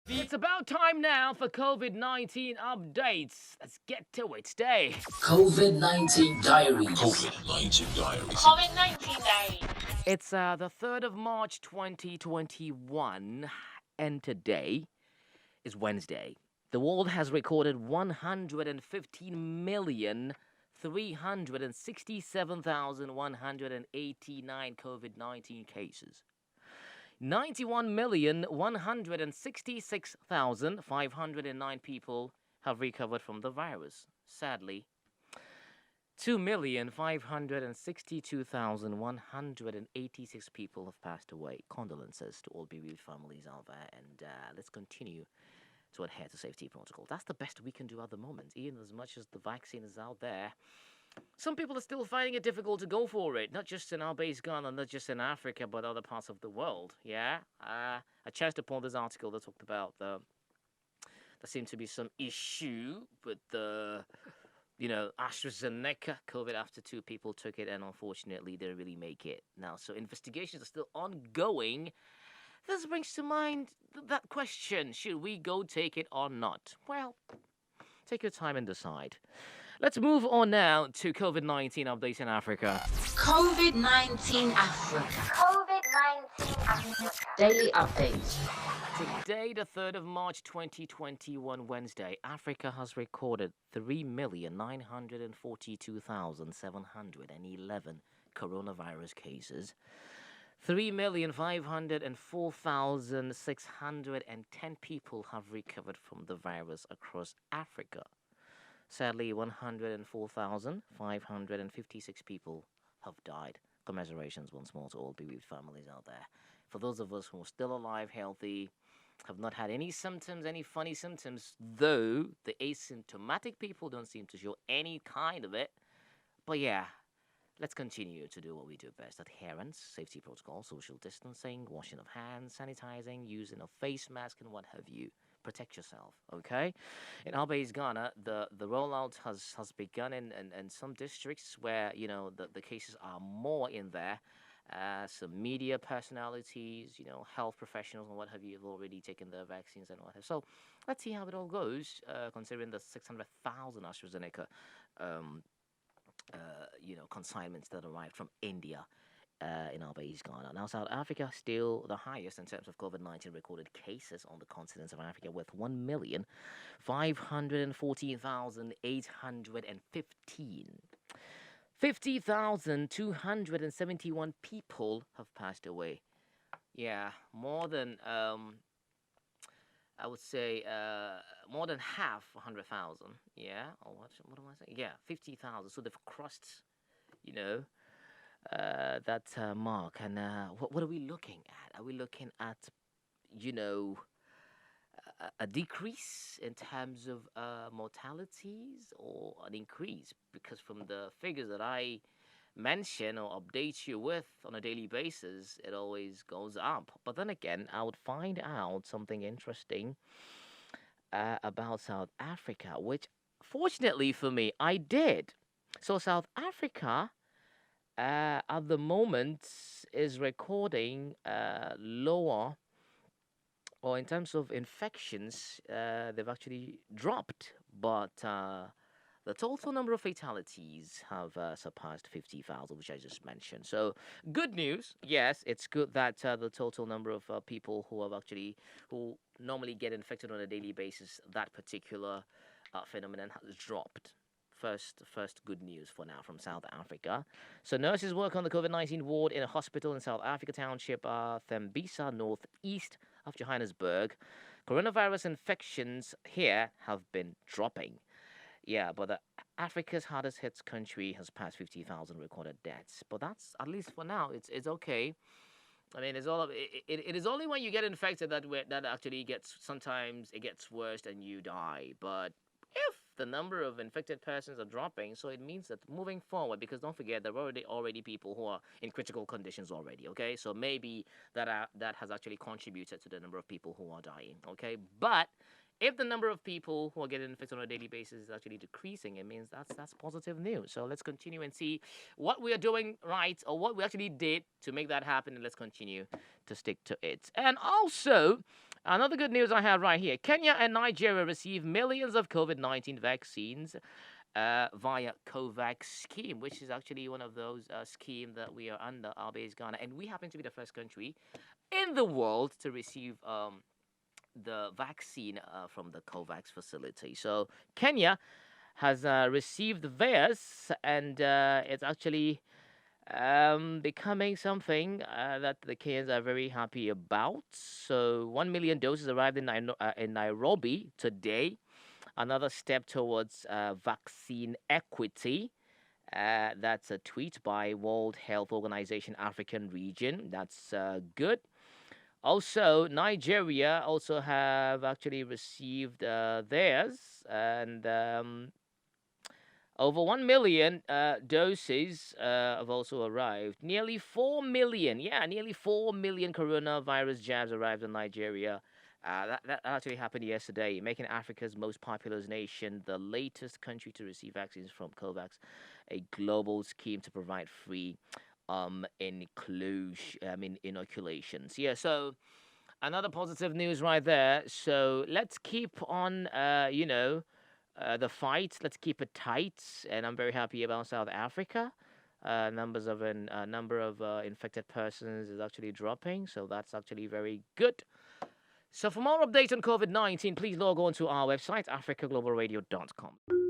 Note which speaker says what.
Speaker 1: It's about time now for COVID-19 updates. Let's get to it today.
Speaker 2: COVID-19 Diaries.
Speaker 3: COVID-19 Diaries.
Speaker 4: COVID-19 Diary.
Speaker 1: It's the 3rd of March 2021, and today is Wednesday. The world has recorded 115,367,189 COVID-19 cases. 91,166,509 people have recovered from the virus. Sadly, 2,562,186 people have passed away. Condolences to all bereaved families out there, and let's continue to adhere to safety protocol. That's the best we can do at the moment, even as much as the vaccine is out there. Some people are still finding it difficult to go for it, not just in our base Ghana, not just in Africa, but other parts of the world. Yeah, I chanced upon this article that talked about there seemed to be some issue with the AstraZeneca COVID after 2 people took it, and unfortunately, they didn't really make it. Now, so investigations are still ongoing. This brings to mind that question: should we go take it or not? Well, take your time and decide. Let's move on now to COVID-19 updates in Africa.
Speaker 2: COVID-19 Africa.
Speaker 4: COVID-19 Africa.
Speaker 2: Daily updates.
Speaker 1: Today, the 3rd of March 2021, Wednesday, Africa has recorded 3,942,711 coronavirus cases. 3,504,610 people have recovered from the virus across Africa. Sadly, 104,556 people have died. Commiserations once more to all bereaved families out there. For those of us who are still alive, healthy, have not had any symptoms, any funny symptoms, though the asymptomatic people don't seem to show any kind of it. But yeah, let's continue to do what we do best. Adherence, safety protocol, social distancing, washing of hands, sanitizing, using a face mask, and what have you. Protect yourself, okay? In our base Ghana, the rollout has begun in some districts where, the cases are more in there. Some media personalities, health professionals and what have you have already taken their vaccines and what have. So let's see how it all goes, considering the 600,000 AstraZeneca, consignments that arrived from India. In our base Ghana. Now, South Africa still the highest in terms of COVID-19 recorded cases on the continent of Africa, with 1,514,815. 50,271 people have passed away. Yeah, more than I would say more than half 100,000. Yeah, or what am I saying? Yeah, 50,000. So they've crossed, that mark. And what are we looking at? Are we looking at, a decrease in terms of mortalities, or an increase? Because from the figures that I mention or update you with on a daily basis, it always goes up. But then again, I would find out something interesting about South Africa, which fortunately for me, I did. So South Africa at the moment is recording lower, or in terms of infections, they've actually dropped, but the total number of fatalities have surpassed 50,000, which I just mentioned. So good news. Yes, it's good that the total number of people who normally get infected on a daily basis, that particular phenomenon has dropped. First good news for now from South Africa. So nurses work on the COVID-19 ward in a hospital in South Africa township, Thembisa, northeast of Johannesburg. Coronavirus infections here have been dropping. Yeah, but Africa's hardest hit country has passed 50,000 recorded deaths. But that's, at least for now, it's okay. I mean, it is only when you get infected that actually sometimes it gets worse and you die. But if the number of infected persons are dropping, so it means that moving forward, because don't forget, there are already people who are in critical conditions already, okay? So maybe that has actually contributed to the number of people who are dying, okay? But if the number of people who are getting infected on a daily basis is actually decreasing, it means that's positive news. So let's continue and see what we are doing right, or what we actually did to make that happen, and let's continue to stick to it. And also, Another good news I have right here: Kenya and Nigeria receive millions of COVID-19 vaccines via COVAX scheme, which is actually one of those schemes that we are under, our base Ghana, and we happen to be the first country in the world to receive the vaccine from the COVAX facility. So Kenya has received theirs, and it's actually becoming something that the Kenyans are very happy about. So 1 million doses arrived in Nairobi today. Another step towards vaccine equity. That's a tweet by World Health Organization African Region. That's good. Also, Nigeria also have actually received theirs, and over 1 million doses have also arrived. Nearly 4 million, yeah, nearly 4 million coronavirus jabs arrived in Nigeria. That actually happened yesterday, making Africa's most populous nation the latest country to receive vaccines from COVAX, a global scheme to provide free inoculations. Yeah, so another positive news right there. So let's keep on, the fight. Let's keep it tight. And I'm very happy about South Africa. Number of infected persons is actually dropping, so that's actually very good. So for more updates on COVID-19, please log on to our website, africaglobalradio.com.